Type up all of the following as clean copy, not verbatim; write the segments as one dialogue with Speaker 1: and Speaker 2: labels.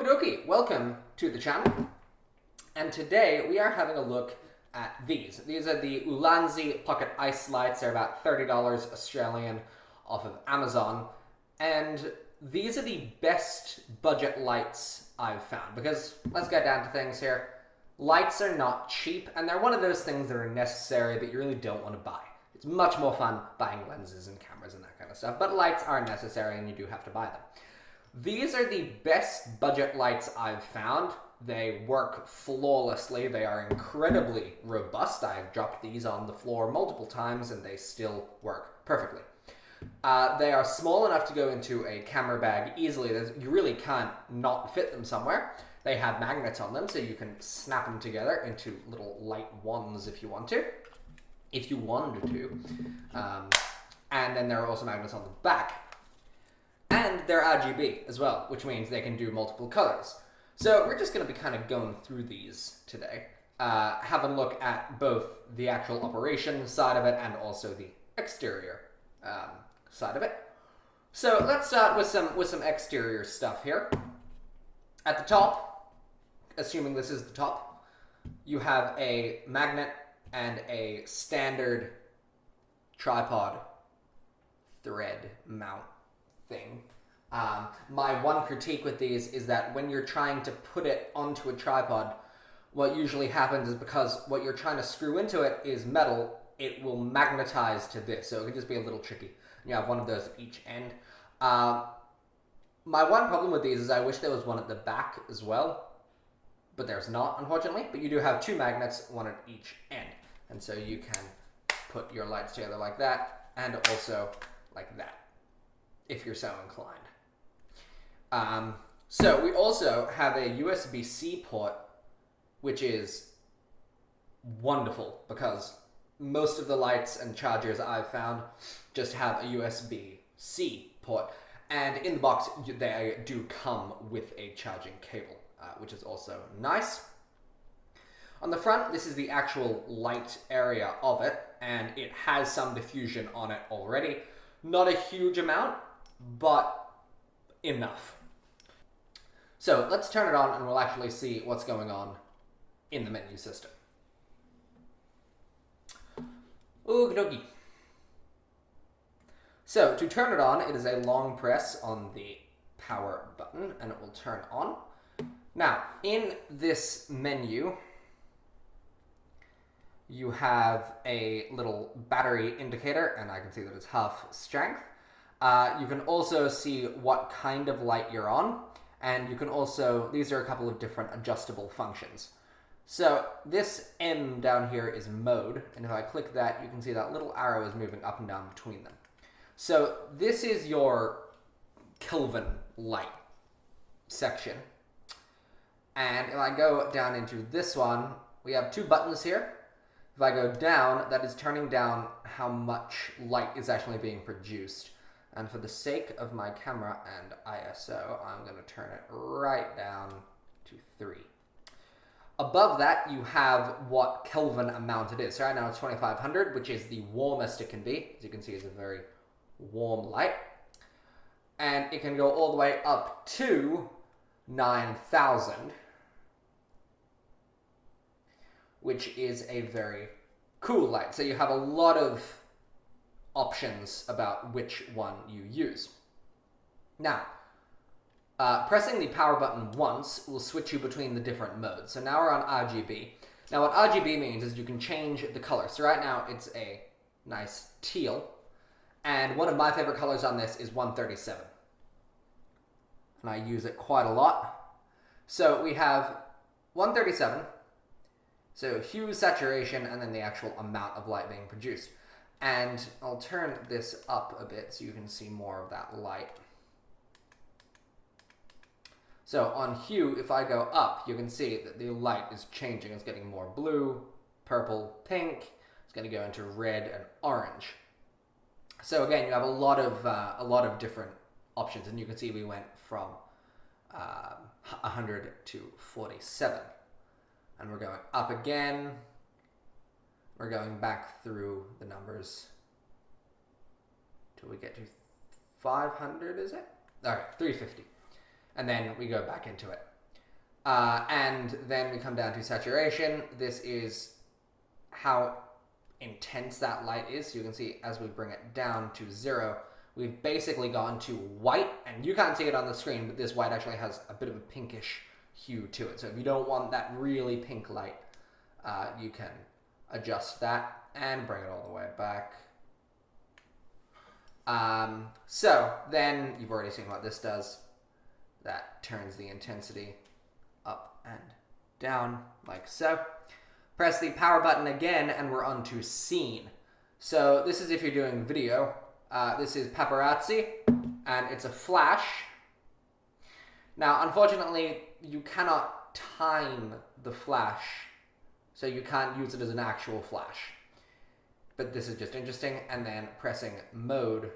Speaker 1: Okie dokie, welcome to the channel, and today we are having a look at these. These are the ULANZI Pocket Ice Lights. They're about $30 Australian off of Amazon, and these are the best budget lights I've found, because let's get down to things here. Lights are not cheap, and they're one of those things that are necessary but you really don't want to buy. It's much more fun buying lenses and cameras and that kind of stuff, but lights are necessary and you do have to buy them. These are the best budget lights I've found. They work flawlessly. They are incredibly robust. I've dropped these on the floor multiple times and they still work perfectly. They are small enough to go into a camera bag easily. You really can't not fit them somewhere. They have magnets on them, so you can snap them together into little light wands if you want to. If you wanted to. And then there are also magnets on the back. And they're RGB as well, which means they can do multiple colors. So we're just going to be kind of going through these today. Have a look at both the actual operation side of it and also the exterior side of it. So let's start with some exterior stuff here. At the top, assuming this is the top, you have a magnet and a standard tripod thread mount thing. My one critique with these is that when you're trying to put it onto a tripod, what usually happens is because what you're trying to screw into it is metal, it will magnetize to this, so it can just be a little tricky. You have one of those at each end. My one problem with these is I wish there was one at the back as well, but there's not, unfortunately. But you do have two magnets, one at each end, and so you can put your lights together like that, and also like that, if you're so inclined. So we also have a USB-C port, which is wonderful because most of the lights and chargers I've found just have a USB-C port, and in the box they do come with a charging cable, which is also nice. On the front, this is the actual light area of it, and it has some diffusion on it already. Not a huge amount, but enough. So let's turn it on and we'll actually see what's going on in the menu system. Okie dokie. So to turn it on, it is a long press on the power button and it will turn on. Now, in this menu, you have a little battery indicator, and I can see that it's half strength. You can also see what kind of light you're on, and you can also, these are a couple of different adjustable functions. So this M down here is mode, and if I click that, you can see that little arrow is moving up and down between them. So this is your Kelvin light section. And if I go down into this one, we have two buttons here. If I go down, that is turning down how much light is actually being produced. And for the sake of my camera and ISO, I'm going to turn it right down to 3. Above that, you have what Kelvin amount it is. So right now it's 2500, which is the warmest it can be. As you can see, it's a very warm light. And it can go all the way up to 9000, which is a very cool light. So you have a lot of options about which one you use. Now, pressing the power button once will switch you between the different modes. So now we're on RGB. Now what RGB means is you can change the color. So right now it's a nice teal, and one of my favorite colors on this is 137. And I use it quite a lot. So we have 137, so hue, saturation, and then the actual amount of light being produced. And I'll turn this up a bit so you can see more of that light. So on hue, if I go up, you can see that the light is changing. It's getting more blue, purple, pink. It's going to go into red and orange. So again, you have a lot of different options, and you can see we went from 100 to 47. And we're going up again. We're going back through the numbers till we get to 500, is it? All right, 350. And then we go back into it And then we come down to saturation. This is how intense that light is. So you can see as we bring it down to 0, we've basically gone to white, and you can't see it on the screen, but this white actually has a bit of a pinkish hue to it. So if you don't want that really pink light, you can adjust that and bring it all the way back. So then you've already seen what this does. That turns the intensity up and down like so. Press the power button again and we're on to scene. So this is if you're doing video. This is paparazzi and it's a flash. Now unfortunately you cannot time the flash, so you can't use it as an actual flash. But this is just interesting, and then pressing mode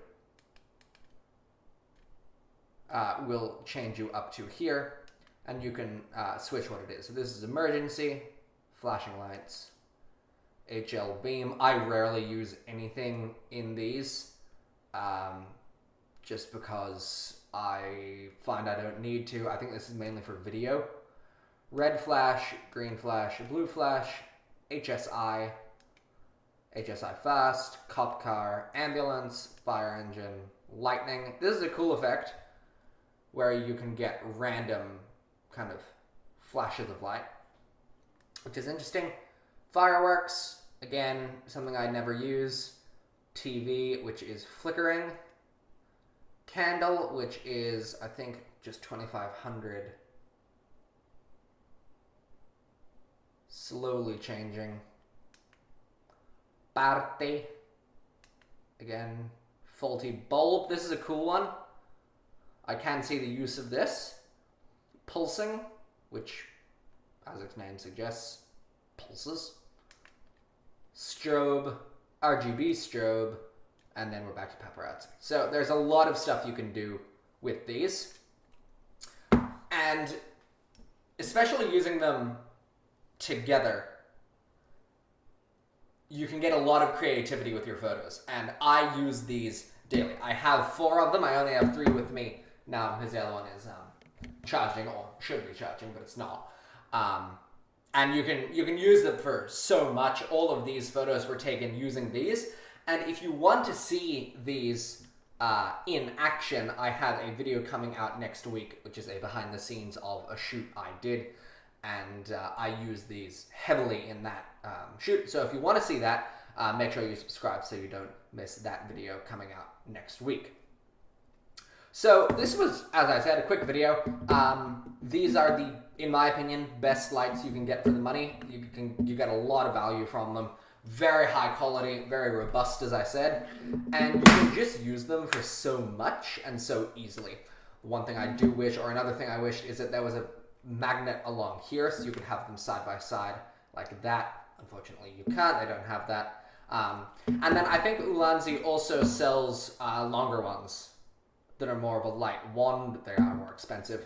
Speaker 1: will change you up to here, and you can switch what it is. So this is emergency, flashing lights, HL beam. I rarely use anything in these, just because I find I don't need to. I think this is mainly for video. Red flash, green flash, blue flash, HSI, HSI fast, cop car, ambulance, fire engine, lightning. This is a cool effect where you can get random kind of flashes of light, which is interesting. Fireworks, again, something I never use. TV, which is flickering. Candle, which is, I think, just 2500. Slowly changing. Parte. Again, faulty bulb. This is a cool one. I can see the use of this. Pulsing, which, as its name suggests, pulses. Strobe, RGB strobe, and then we're back to paparazzi. So there's a lot of stuff you can do with these. And especially using them together, you can get a lot of creativity with your photos. And I use these daily. I have 4 of them. I only have 3 with me now because the other one is charging, or should be charging, but it's not. And you can use them for so much. All of these photos were taken using these. And if you want to see these in action, I have a video coming out next week, which is a behind the scenes of a shoot I did. And I use these heavily in that shoot. So if you want to see that, make sure you subscribe so you don't miss that video coming out next week. So this was, as I said, a quick video. These are the, in my opinion, best lights you can get for the money. You get a lot of value from them. Very high quality, very robust, as I said. And you can just use them for so much and so easily. One thing I do wish, or another thing I wished, is that there was a magnet along here so you could have them side by side like that. Unfortunately, you can't. They don't have that. And then I think ULANZI also sells longer ones that are more of a light one. They are more expensive,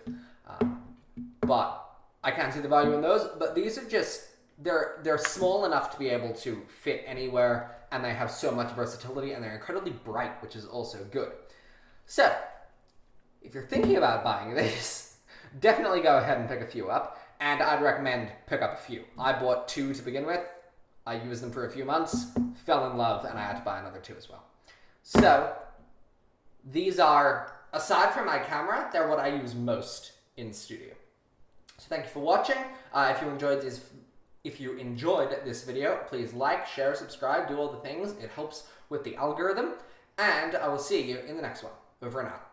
Speaker 1: but I can't see the value in those. But these are just, they're small enough to be able to fit anywhere, and they have so much versatility, and they're incredibly bright, which is also good. So if you're thinking about buying these, definitely go ahead and pick a few up, and I'd recommend pick up a few. I bought 2 to begin with. I used them for a few months, fell in love, and I had to buy another 2 as well. So these are, aside from my camera, they're what I use most in studio. So thank you for watching. If you enjoyed this video, please like, share, subscribe, do all the things. It helps with the algorithm. And I will see you in the next one. Over and out.